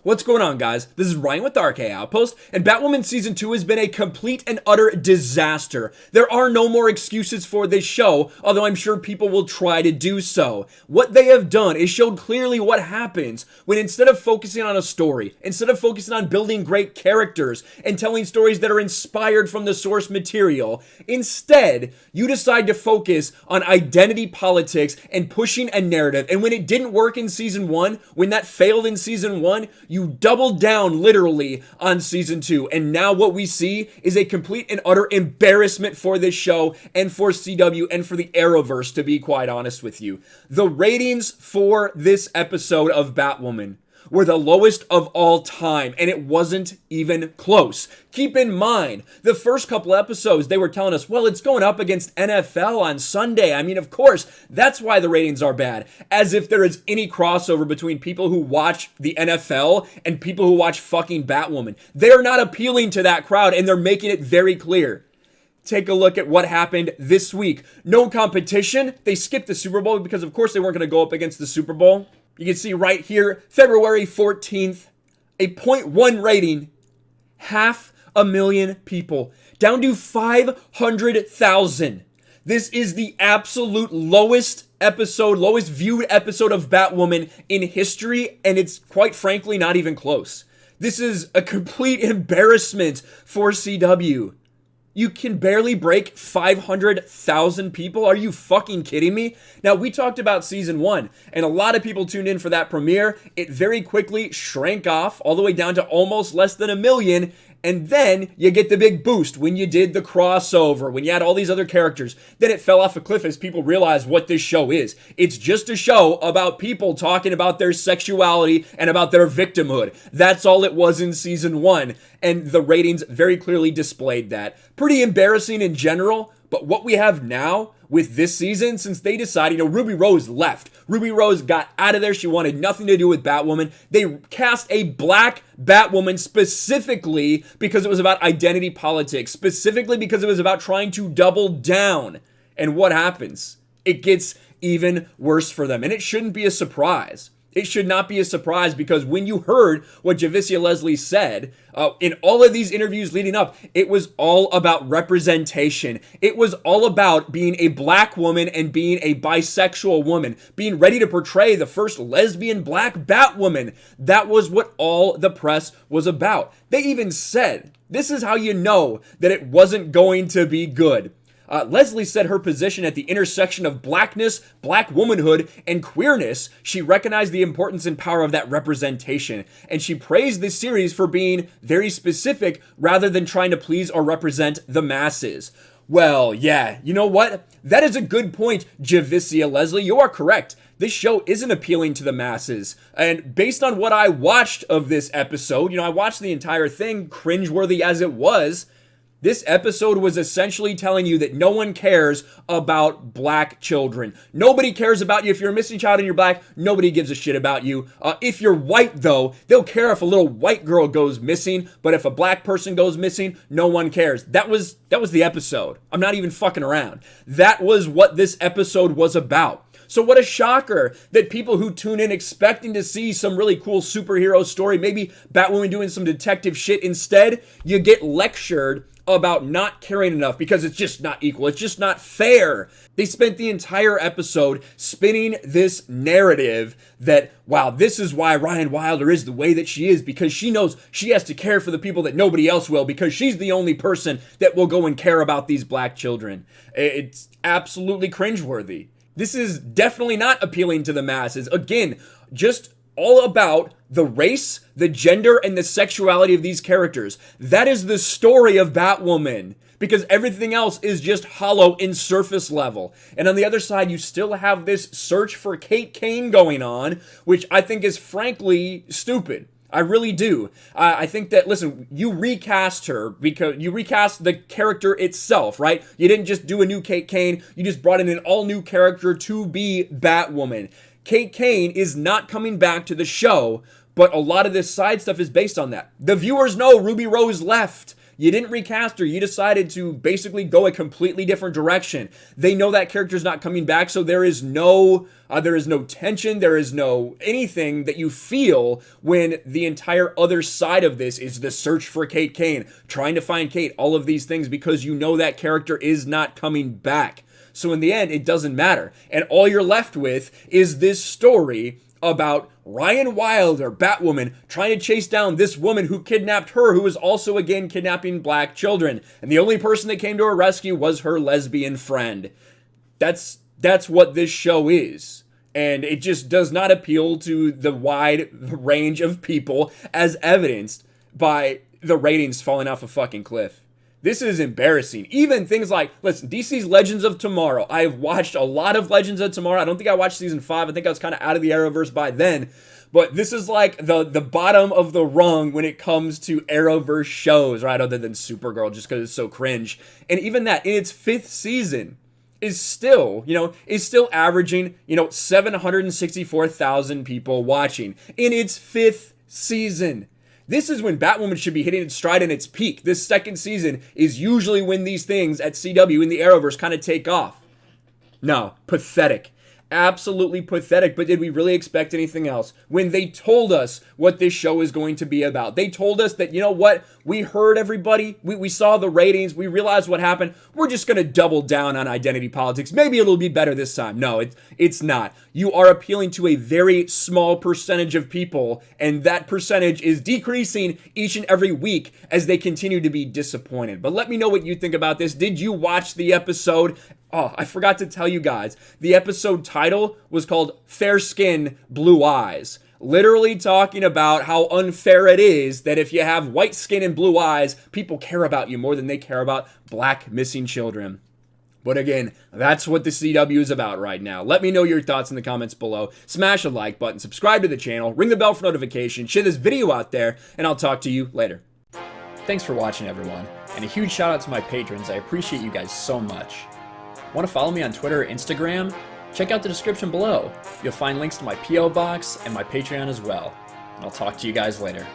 What's going on, guys? This is Ryan with RK Outpost, and Batwoman Season 2 has been a complete and utter disaster. There are no more excuses for this show, although I'm sure people will try to do so. What they have done is showed clearly what happens when instead of focusing on a story, instead of focusing on building great characters and telling stories that are inspired from the source material, instead, you decide to focus on identity politics and pushing a narrative. And when it didn't work in Season 1, when that failed in Season 1, you doubled down literally on Season 2. And now what we see is a complete and utter embarrassment for this show and for CW and for the Arrowverse, to be quite honest with you. The ratings for this episode of Batwoman were the lowest of all time, and it wasn't even close. Keep in mind, the first couple episodes, they were telling us, well, it's going up against NFL on Sunday. I mean, of course, that's why the ratings are bad. As if there is any crossover between people who watch the NFL and people who watch fucking Batwoman. They're not appealing to that crowd, and they're making it very clear. Take a look at what happened this week. No competition. They skipped the Super Bowl because, of course, they weren't going to go up against the Super Bowl. You can see right here, February 14th, a 0.1 rating, 500,000 people, down to 500,000. This is the absolute lowest viewed episode of Batwoman in history, and it's quite frankly not even close. This is a complete embarrassment for CW. You can barely break 500,000 people? Are you fucking kidding me? Now, we talked about Season 1, and a lot of people tuned in for that premiere. It very quickly shrank off all the way down to almost less than 1 million, and then you get the big boost when you did the crossover, when you had all these other characters. Then it fell off a cliff as people realized what this show is. It's just a show about people talking about their sexuality and about their victimhood. That's all it was in Season 1, and the ratings very clearly displayed that. Pretty embarrassing in general, but what we have now with this season, since they decided, Ruby Rose left. Ruby Rose got out of there. She wanted nothing to do with Batwoman. They cast a black Batwoman specifically because it was about identity politics, specifically because it was about trying to double down. And what happens? It gets even worse for them. And it shouldn't be a surprise. It should not be a surprise because when you heard what Javicia Leslie said in all of these interviews leading up, it was all about representation. It was all about being a black woman and being a bisexual woman, being ready to portray the first lesbian black Batwoman. That was what all the press was about. They even said, this is how you know that it wasn't going to be good. Leslie said her position at the intersection of blackness, black womanhood, and queerness, she recognized the importance and power of that representation. And she praised this series for being very specific rather than trying to please or represent the masses. Well, yeah, you know what? That is a good point, Javicia Leslie. You are correct. This show isn't appealing to the masses. And based on what I watched of this episode, I watched the entire thing, cringeworthy as it was. This episode was essentially telling you that no one cares about black children. Nobody cares about you. If you're a missing child and you're black, nobody gives a shit about you. If you're white, though, they'll care if a little white girl goes missing, but if a black person goes missing, no one cares. That was the episode. I'm not even fucking around. That was what this episode was about. So what a shocker that people who tune in expecting to see some really cool superhero story, maybe Batwoman doing some detective shit, instead, you get lectured about not caring enough because it's just not equal. It's just not fair. They spent the entire episode spinning this narrative that, wow, this is why Ryan Wilder is the way that she is, because she knows she has to care for the people that nobody else will, because she's the only person that will go and care about these black children. It's absolutely cringeworthy. This is definitely not appealing to the masses. Again, just all about the race, the gender, and the sexuality of these characters. That is the story of Batwoman, because everything else is just hollow in surface level. And on the other side, you still have this search for Kate Kane going on, which I think is frankly stupid. I really do. I think that, listen, you recast her because you recast the character itself, right? You didn't just do a new Kate Kane. You just brought in an all-new character to be Batwoman. Kate Kane is not coming back to the show, but a lot of this side stuff is based on that. The viewers know Ruby Rose left. You didn't recast her. You decided to basically go a completely different direction. They know that character's not coming back, so there is no tension, there is no anything that you feel when the entire other side of this is the search for Kate Kane, trying to find Kate, all of these things, because you know that character is not coming back. So in the end, it doesn't matter. And all you're left with is this story about Ryan Wilder, Batwoman, trying to chase down this woman who kidnapped her, who was also again kidnapping black children. And the only person that came to her rescue was her lesbian friend. That's what this show is. And it just does not appeal to the wide range of people, as evidenced by the ratings falling off a fucking cliff. This is embarrassing. Even things like, listen, DC's Legends of Tomorrow. I have watched a lot of Legends of Tomorrow. I don't think I watched season 5. I think I was kind of out of the Arrowverse by then. But this is like the bottom of the rung when it comes to Arrowverse shows, right? Other than Supergirl, just because it's so cringe. And even that, in its 5th season, is still averaging, 764,000 people watching in its 5th season. This is when Batwoman should be hitting its stride in its peak. This 2nd season is usually when these things at CW in the Arrowverse kind of take off. No, pathetic. Absolutely pathetic, but did we really expect anything else? When they told us what this show is going to be about, they told us that, you know what, we heard everybody, we saw the ratings, we realized what happened, we're just going to double down on identity politics, maybe it'll be better this time. No, it's not. You are appealing to a very small percentage of people, and that percentage is decreasing each and every week as they continue to be disappointed. But let me know what you think about this. Did you watch the episode? Oh, I forgot to tell you guys, the episode title was called Fair Skin, Blue Eyes. Literally talking about how unfair it is that if you have white skin and blue eyes, people care about you more than they care about black missing children. But again, that's what the CW is about right now. Let me know your thoughts in the comments below. Smash a like button, subscribe to the channel, ring the bell for notifications, share this video out there, and I'll talk to you later. Thanks for watching, everyone. And a huge shout out to my patrons. I appreciate you guys so much. Want to follow me on Twitter or Instagram? Check out the description below. You'll find links to my P.O. box and my Patreon as well. And I'll talk to you guys later.